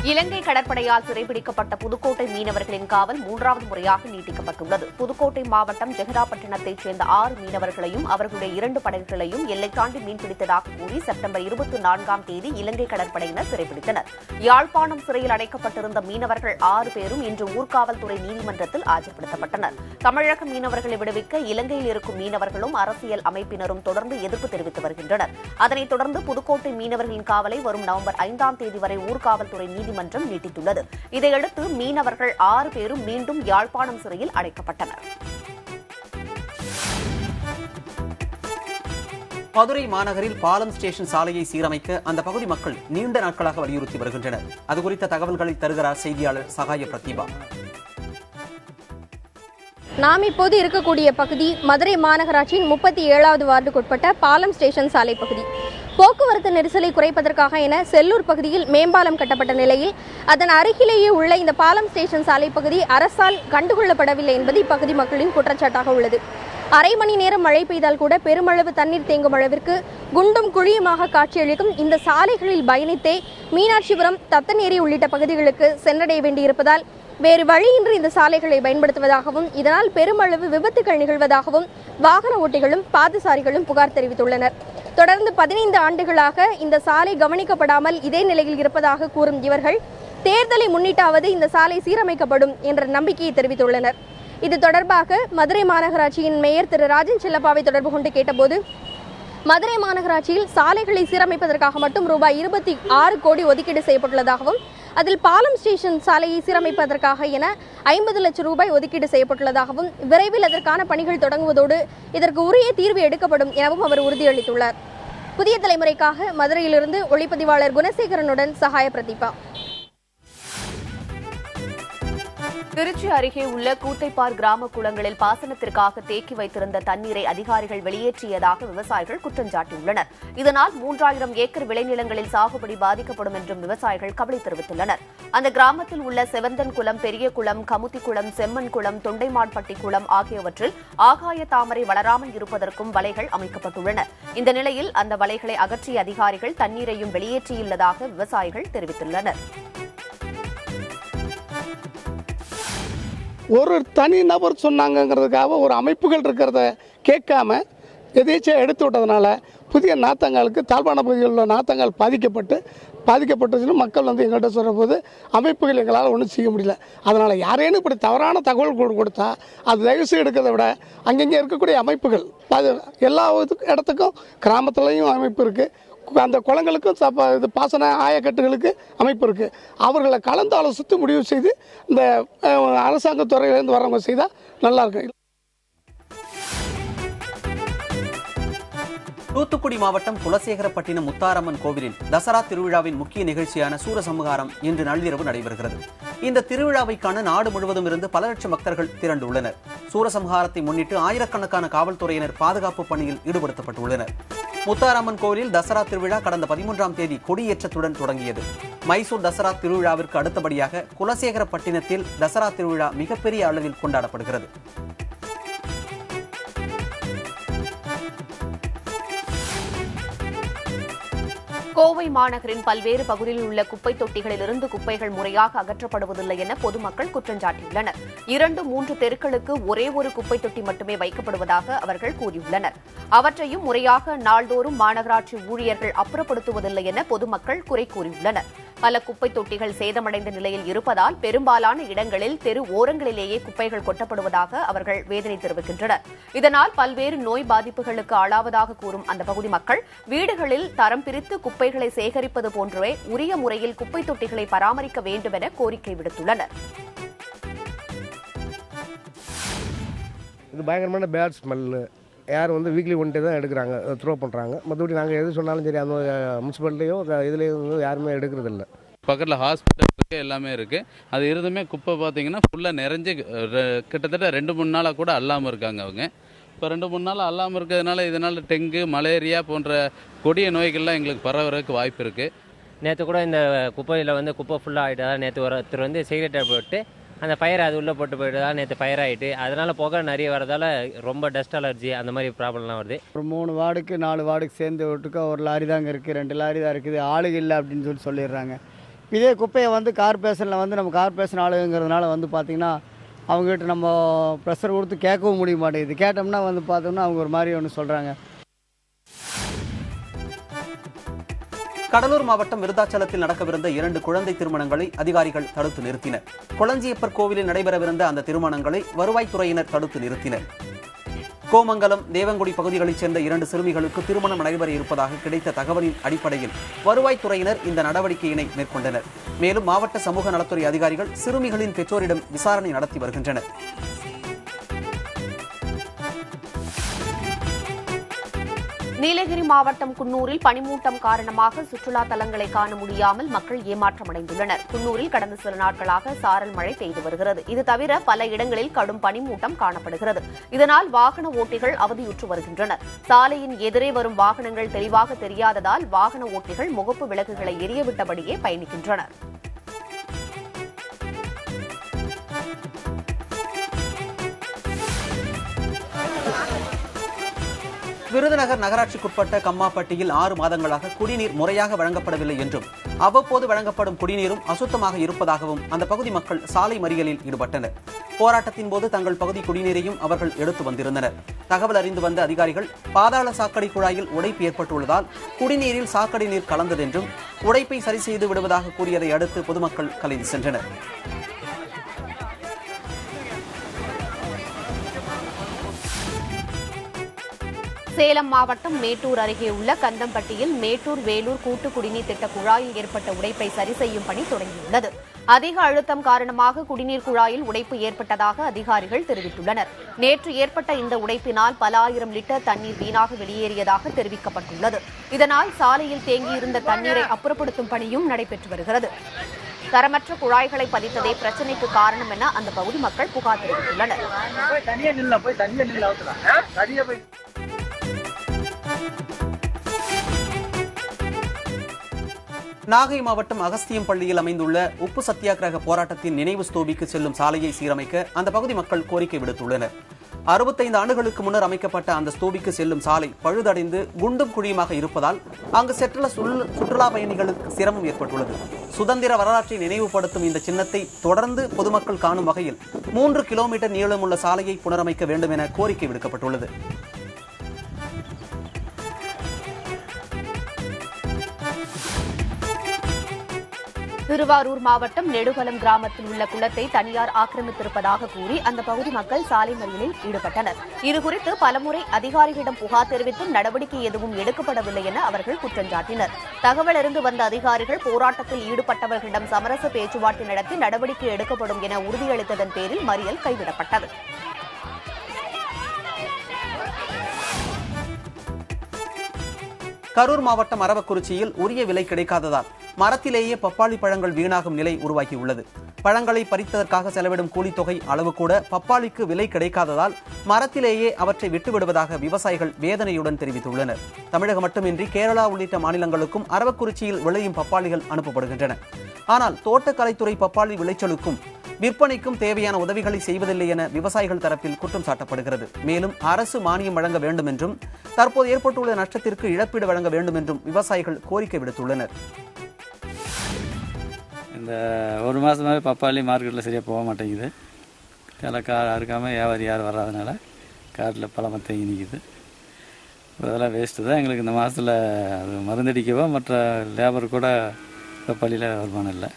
இலங்கை கடற்படையால் சிறைபிடிக்கப்பட்ட புதுக்கோட்டை மீனவர்களின் காவல் 3வது முறையாக நீட்டிக்கப்பட்டுள்ளது. புதுக்கோட்டை மாவட்டம் ஜெகதாப்பட்டினத்தைச் சேர்ந்த 6 மீனவர்களையும் அவர்களுடைய 2 படகுகளையும் எல்லை தாண்டி மீன்பிடித்ததாக கூறி செப்டம்பர் 24ஆம் தேதி இலங்கை கடற்படையினர் சிறைபிடித்தனர். யாழ்ப்பாணம் சிறையில் அடைக்கப்பட்டிருந்த மீனவர்கள் 6 பேரும் இன்று ஊர்காவல்துறை நீதிமன்றத்தில் ஆஜர்படுத்தப்பட்டனர். தமிழக மீனவர்களை விடுவிக்க இலங்கையில் இருக்கும் மீனவர்களும் அரசியல் அமைப்பினரும் தொடர்ந்து எதிர்ப்பு தெரிவித்து வருகின்றனர். அதனைத் தொடர்ந்து புதுக்கோட்டை மீனவர்களின் காவலை வரும் நவம்பர் 5ஆம் தேதி வரை ஊர்காவல்துறை நீதிமன்றம் நீட்டித்துள்ளது. இதையடுத்து மீனவர்கள் 6 பேரும் மீண்டும் யாழ்ப்பாணம் சிறையில் அடைக்கப்பட்டனர். மதுரை மாநகரில் பாலம் ஸ்டேஷன் சாலையை சீரமைக்க அந்த பகுதி மக்கள் நீண்ட நாட்களாக வலியுறுத்தி வருகின்றனர். அது குறித்த தகவல்களை தருகிறார் செய்தியாளர் சகாய பிரதீபா. நாம் இப்போது இருக்கக்கூடிய பகுதி மதுரை மாநகராட்சியின் 37வது வார்டுக்குட்பட்ட பாலம் ஸ்டேஷன் சாலை பகுதி. போக்குவரத்து நெரிசலை குறைப்பதற்காக என செல்லூர் பகுதியில் மேம்பாலம் கட்டப்பட்ட நிலையில் அதன் அருகிலேயே உள்ள இந்த பாலம் ஸ்டேஷன் சாலை பகுதி அரசால் கண்டுகொள்ளப்படவில்லை என்பது இப்பகுதி மக்களின் குற்றச்சாட்டாக உள்ளது. அரை மணி நேரம் மழை பெய்தால் கூட பெருமளவு தண்ணீர் தேங்கும் அளவிற்கு குண்டும் குழியுமாக காட்சியளிக்கும் இந்த சாலைகளில் பயணித்தே மீனாட்சிபுரம், தத்தநேரி உள்ளிட்ட பகுதிகளுக்கு சென்றடைய வேண்டியிருப்பதால் வேறு வழியின்றி இந்த சாலைகளை பயன்படுத்துவதாகவும் இதனால் பெருமளவு விபத்துகள் நிகழ்வதாகவும் வாகன ஓட்டிகளும் பாதசாரிகளும் புகார் தெரிவித்துள்ளனர். தொடர்ந்து 15 ஆண்டுகளாக இந்த சாலை கவனிக்கப்படாமல் இதே நிலையில் இருப்பதாக கூறும் இவர்கள் தேர்தலை முன்னிட்டாவது இந்த சாலை சீரமைக்கப்படும் என்ற நம்பிக்கையை தெரிவித்துள்ளனர். இது தொடர்பாக மதுரை மாநகராட்சியின் மேயர் திரு ராஜன் செல்லப்பாவை தொடர்பு கொண்டு கேட்டபோது மதுரை மாநகராட்சியில் சாலைகளை சீரமைப்பதற்காக மட்டும் ரூபாய் 26 கோடி ஒதுக்கீடு செய்யப்பட்டுள்ளதாகவும் அதில் பாலம் ஸ்டேஷன் சாலையை சீரமைப்பதற்காக என 50 லட்சம் ரூபாய் ஒதுக்கீடு செய்யப்பட்டுள்ளதாகவும் விரைவில் அதற்கான பணிகள் தொடங்குவதோடு இதற்கு உரிய தீர்வு எடுக்கப்படும் எனவும் அவர் உறுதியளித்துள்ளார். புதிய தலைமுறைக்காக மதுரையிலிருந்து ஒளிப்பதிவாளர் குணசேகரனுடன் சகாய பிரதீபா. திருச்சி அருகே உள்ள கூத்தைப்பார் கிராம குளங்களில் பாசனத்திற்காக தேக்கி வைத்திருந்த தண்ணீரை அதிகாரிகள் வெளியேற்றியதாக விவசாயிகள் குற்றம் சாட்டியுள்ளனர். இதனால் 3000 ஏக்கர் விளைநிலங்களில் சாகுபடி பாதிக்கப்படும் என்றும் விவசாயிகள் கவலை தெரிவித்துள்ளனர். அந்த கிராமத்தில் உள்ள செவந்தன் குளம், பெரிய குளம், கமுத்தி குளம், செம்மன் குளம், தொண்டைமான்பட்டி குளம் ஆகியவற்றில் ஆகாய தாமரை வளராமல் இருப்பதற்கும் வலைகள் அமைக்கப்பட்டுள்ளன. இந்த நிலையில் அந்த வலைகளை அகற்றிய அதிகாரிகள் தண்ணீரையும் வெளியேற்றியுள்ளதாக விவசாயிகள் தெரிவித்துள்ளனர். ஒரு தனி நபர் சொன்னாங்கிறதுக்காக ஒரு அமைப்புகள் இருக்கிறத கேட்காம எதேச்சியாக எடுத்து விட்டதுனால புதிய நாத்தங்களுக்கு தாழ்வான பகுதியில் உள்ள நாத்தங்கள் பாதிக்கப்பட்டுச்சுன்னு மக்கள் எங்கள்கிட்ட சொல்கிற போது அமைப்புகள் எங்களால் ஒன்றும் செய்ய முடியல. அதனால் யாரேனும் இப்படி தவறான தகவல் கொடுத்தா அது தயவுசெய்து எடுக்கிறத விட அங்கங்கே இருக்கக்கூடிய அமைப்புகள் எல்லா இடத்துக்கும் கிராமத்துலேயும் அமைப்பு இருக்குது, அந்த குளங்களுக்கும் இது பாசன ஆயக்கட்டுகளுக்கு அமைப்பு இருக்குது. அவர்களை கலந்து ஆலோசித்து முடிவு செய்து இந்த அரசாங்கத்துறையிலேருந்து வரவங்க செய்தால் நல்லாயிருக்கும். தூத்துக்குடி மாவட்டம் குலசேகரப்பட்டினம் முத்தாரம்மன் கோவிலில் தசரா திருவிழாவின் முக்கிய நிகழ்ச்சியான சூரசம்ஹாரம் இன்று நள்ளிரவு நடைபெறுகிறது. இந்த திருவிழாவை காண நாடு முழுவதும் இருந்து பல லட்சம் பக்தர்கள் திரண்டுள்ளனர். சூரசம்ஹாரத்தை முன்னிட்டு ஆயிரக்கணக்கான காவல்துறையினர் பாதுகாப்பு பணியில் ஈடுபடுத்தப்பட்டுள்ளனர். முத்தாரம்மன் கோவிலில் தசரா திருவிழா கடந்த 13ஆம் தேதி கொடியேற்றத்துடன் தொடங்கியது. மைசூர் தசரா திருவிழாவிற்கு அடுத்தபடியாக குலசேகரப்பட்டினத்தில் தசரா திருவிழா மிகப்பெரிய அளவில் கொண்டாடப்படுகிறது. கோவை மாநகரின் பல்வேறு பகுதிகளில் உள்ள குப்பை தொட்டிகளிலிருந்து குப்பைகள் முறையாக அகற்றப்படுவதில்லை என பொதுமக்கள் குற்றம் சாட்டியுள்ளனர். 2-3 தெருக்களுக்கு ஒரே ஒரு குப்பை தொட்டி மட்டுமே வைக்கப்படுவதாக அவர்கள் கூறியுள்ளனர். அவற்றையும் முறையாக நாள்தோறும் மாநகராட்சி ஊழியர்கள் அப்புறப்படுத்துவதில்லை என பொதுமக்கள் குறை கூறியுள்ளனர். பல குப்பை தொட்டிகள் சேதமடைந்த நிலையில் இருப்பதால் பெரும்பாலான இடங்களில் தெரு ஓரங்களிலேயே குப்பைகள் கொட்டப்படுவதாக அவர்கள் வேதனை தெரிவிக்கின்றனர். இதனால் பல்வேறு நோய் பாதிப்புகளுக்கு ஆளாவதாக கூறும் அந்த பகுதி மக்கள் வீடுகளில் தரம் பிரித்து குப்பைகளை சேகரிப்பது போன்றே உரிய முறையில் குப்பை தொட்டிகளை பராமரிக்க வேண்டும் என கோரிக்கை விடுத்துள்ளனர். இது பயங்கரமான பேட் ஸ்மெல்லு. யார் வீக்லி ஒன் டே தான் எடுக்கிறாங்க, த்ரோ பண்ணுறாங்க. மற்றபடி நாங்கள் எது சொன்னாலும் சரி அந்த முனிசிபாலிட்டியும் இதுலேயும் யாருமே எடுக்கிறதில்ல. பக்கத்தில் ஹாஸ்பிட்டல் இருக்குது, எல்லாமே இருக்குது. அது இருந்துமே குப்பை பார்த்தீங்கன்னா ஃபுல்லாக நிறைஞ்சு கிட்டத்தட்ட 2-3 நாளாக கூட அல்லாமல் இருக்காங்க அவங்க. இப்போ 2-3 நாள் அல்லாமல் இருக்கிறதுனால இதனால் டெங்கு, மலேரியா போன்ற கொடிய நோய்கள்லாம் எங்களுக்கு பரவறதுக்கு வாய்ப்பு இருக்குது. நேற்று கூட இந்த குப்பையில் குப்பை ஃபுல்லாக ஆகிட்டு, நேற்று ஒருத்தர் சிகரெட்டை போட்டு அந்த ஃபயர் அது உள்ளே போட்டு போயிட்டு நேற்று ஃபயர் ஆகிட்டு, அதனால் புகை நிறைய வரதால் ரொம்ப டஸ்ட் அலர்ஜி அந்த மாதிரி ப்ராப்ளம்லாம் வருது. ஒரு 3 வார்டுக்கு 4 வார்டுக்கு சேர்ந்து விட்டுக்க ஒரு லாரி தாங்க இருக்குது, 2 லாரி தான் இருக்குது, ஆளுங்க இல்லை அப்படின்னு சொல்லிடுறாங்க. இதே குப்பையை வந்து கார்பரேஷனில் வந்து நம்ம கார்பரேஷன் ஆளுங்கிறதுனால வந்து பார்த்திங்கன்னா அவங்ககிட்ட நம்ம ப்ரெஷர் கொடுத்து கேட்கவும் முடிய மாட்டேங்குது. கேட்டோம்னா வந்து பார்த்தோம்னா அவங்க ஒரு மாதிரி ஒன்று சொல்கிறாங்க. கடலூர் மாவட்டம் விருத்தாச்சலத்தில் நடக்கவிருந்த 2 குழந்தை திருமணங்களை அதிகாரிகள் தடுத்து நிறுத்தினர். கொளஞ்சியப்பர் கோவிலில் நடைபெறவிருந்த அந்த திருமணங்களை வருவாய்த்துறையினர் தடுத்து நிறுத்தினர். கோமங்கலம், தேவங்குடி பகுதிகளைச் சேர்ந்த 2 சிறுமிகளுக்கு திருமணம் நடைபெற இருப்பதாக கிடைத்த தகவலின் அடிப்படையில் வருவாய்த்துறையினர் இந்த நடவடிக்கையினை மேற்கொண்டனர். மேலும் மாவட்ட சமூக நலத்துறை அதிகாரிகள் சிறுமிகளின் பெற்றோரிடம் விசாரணை நடத்தி வருகின்றனர். நீலகிரி மாவட்டம் குன்னூரில் பனிமூட்டம் காரணமாக சுற்றுலா தலங்களை காண முடியாமல் மக்கள் ஏமாற்றமடைந்துள்ளனர். குன்னூரில் கடந்த சில நாட்களாக சாரல் மழை பெய்து வருகிறது. இது தவிர பல இடங்களில் கடும் பனிமூட்டம் காணப்படுகிறது. இதனால் வாகன ஓட்டிகள் அவதியுற்று வருகின்றனர். சாலையின் எதிரே வரும் வாகனங்கள் தெளிவாக தெரியாததால் வாகன ஓட்டிகள் முகப்பு விளக்குகளை எரியவிட்டபடியே பயணிக்கின்றனர். விருதுநகர் நகராட்சிக்குட்பட்ட கம்மாப்பட்டியில் 6 மாதங்களாக குடிநீர் முறையாக வழங்கப்படவில்லை என்றும் அவ்வப்போது வழங்கப்படும் குடிநீரும் அசுத்தமாக இருப்பதாகவும் அந்த பகுதி மக்கள் சாலை மறியலில் ஈடுபட்டனர். போராட்டத்தின் போது தங்கள் பகுதி குடிநீரையும் அவர்கள் எடுத்து வந்திருந்தனர். தகவல் அறிந்து வந்த அதிகாரிகள் பாதாள சாக்கடை குழாயில் உடைப்பு ஏற்பட்டுள்ளதால் குடிநீரில் சாக்கடை நீர் கலந்ததென்றும் உடைப்பை சரி செய்து விடுவதாக கூறியதை அடுத்து பொதுமக்கள் கலைந்து சென்றனர். சேலம் மாவட்டம் மேட்டூர் அருகே உள்ள கந்தம்பட்டியில் மேட்டூர் வேலூர் கூட்டு குடிநீர் திட்ட குழாயில் ஏற்பட்ட உடைப்பை சரி செய்யும் பணி தொடங்கியுள்ளது. அதிக அழுத்தம் காரணமாக குடிநீர் குழாயில் உடைப்பு ஏற்பட்டதாக அதிகாரிகள் தெரிவித்துள்ளனர். நேற்று ஏற்பட்ட இந்த உடைப்பினால் பல ஆயிரம் லிட்டர் தண்ணீர் வீணாக வெளியேறியதாக தெரிவிக்கப்பட்டுள்ளது. இதனால் சாலையில் தேங்கியிருந்த தண்ணீரை அப்புறப்படுத்தும் பணியும் நடைபெற்று வருகிறது. தரமற்ற குழாய்களை பதித்ததே பிரச்சினைக்கு காரணம் என அந்த பகுதி மக்கள் புகார் தெரிவித்துள்ளனர். நாகை மாவட்டம் அகஸ்தியம் பள்ளியில் அமைந்துள்ள உப்பு சத்தியாகிரக போராட்டத்தின் நினைவு ஸ்தூபிக்கு செல்லும் சாலையை சீரமைக்க அந்த பகுதி மக்கள் கோரிக்கை விடுத்துள்ளனர். 65 ஆண்டுகளுக்கு முன்னர் அமைக்கப்பட்ட அந்த ஸ்தூபிக்கு செல்லும் சாலை பழுதடைந்து குண்டும் குழியுமாக இருப்பதால் அங்கு செற்றுள்ள சுற்றுலா பயணிகளுக்கு சிரமம் ஏற்பட்டுள்ளது. சுதந்திர வரலாற்றை நினைவுபடுத்தும் இந்த சின்னத்தை தொடர்ந்து பொதுமக்கள் காணும் வகையில் 3 கிலோமீட்டர் நீளமுள்ள சாலையை புனரமைக்க வேண்டும் என கோரிக்கை விடுக்கப்பட்டுள்ளது. திருவாரூர் மாவட்டம் நெடுகலம் கிராமத்தில் உள்ள குளத்தை தனியார் ஆக்கிரமித்திருப்பதாக கூறி அந்த பகுதி மக்கள் சாலை மறியலில் ஈடுபட்டனர். இதுகுறித்து பலமுறை அதிகாரிகளிடம் புகார் தெரிவித்தும் நடவடிக்கை எதுவும் எடுக்கப்படவில்லை என அவர்கள் குற்றம் சாட்டினர். தகவல் அறிந்து வந்த அதிகாரிகள் போராட்டத்தில் ஈடுபட்டவர்களிடம் சமரச பேச்சுவார்த்தை நடத்தி நடவடிக்கை எடுக்கப்படும் என உறுதியளித்ததன் பேரில் மறியல் கைவிடப்பட்டது. கரூர் மாவட்டம் அரவக்குறிச்சியில் உரிய விலை கிடைக்காததால் மரத்திலேயே பப்பாளி பழங்கள் வீணாகும் நிலை உருவாகியுள்ளது. பழங்களை பறித்ததற்காக செலவிடும் கூலித்தொகை அளவு கூட பப்பாளிக்கு விலை கிடைக்காததால் மரத்திலேயே அவற்றை விட்டுவிடுவதாக விவசாயிகள் வேதனையுடன் தெரிவித்துள்ளனர். தமிழகம் மட்டுமின்றி கேரளா உள்ளிட்ட மாநிலங்களுக்கும் அரவக்குறிச்சியில் விளையும் பப்பாளிகள் அனுப்பப்படுகின்றன. ஆனால் தோட்டக்கலைத்துறை பப்பாளி விளைச்சலுக்கும் விற்பனைக்கும் தேவையான உதவிகளை செய்வதில்லை என விவசாயிகள் தரப்பில் குற்றம் சாட்டப்படுகிறது. மேலும் அரசு மானியம் வழங்க வேண்டும் என்றும் தற்போது ஏற்பட்டுள்ள நஷ்டத்திற்கு இழப்பீடு வழங்க வேண்டும் என்றும் விவசாயிகள் கோரிக்கை விடுத்துள்ளனர். இந்த ஒரு மாதமாகவே பப்பாளி மார்க்கெட்டில் சரியாக போக மாட்டேங்குது. கார் அறுக்காமல் வியாபாரி யார் வராதனால காட்டில் பழமாக தேங்கி நிற்கிது. அதெல்லாம் வேஸ்ட்டு தான். எங்களுக்கு இந்த மாதத்தில் அது மருந்தடிக்கவோ மற்ற லேபர் கூட பப்பாளியில் வருமானம் இல்லை.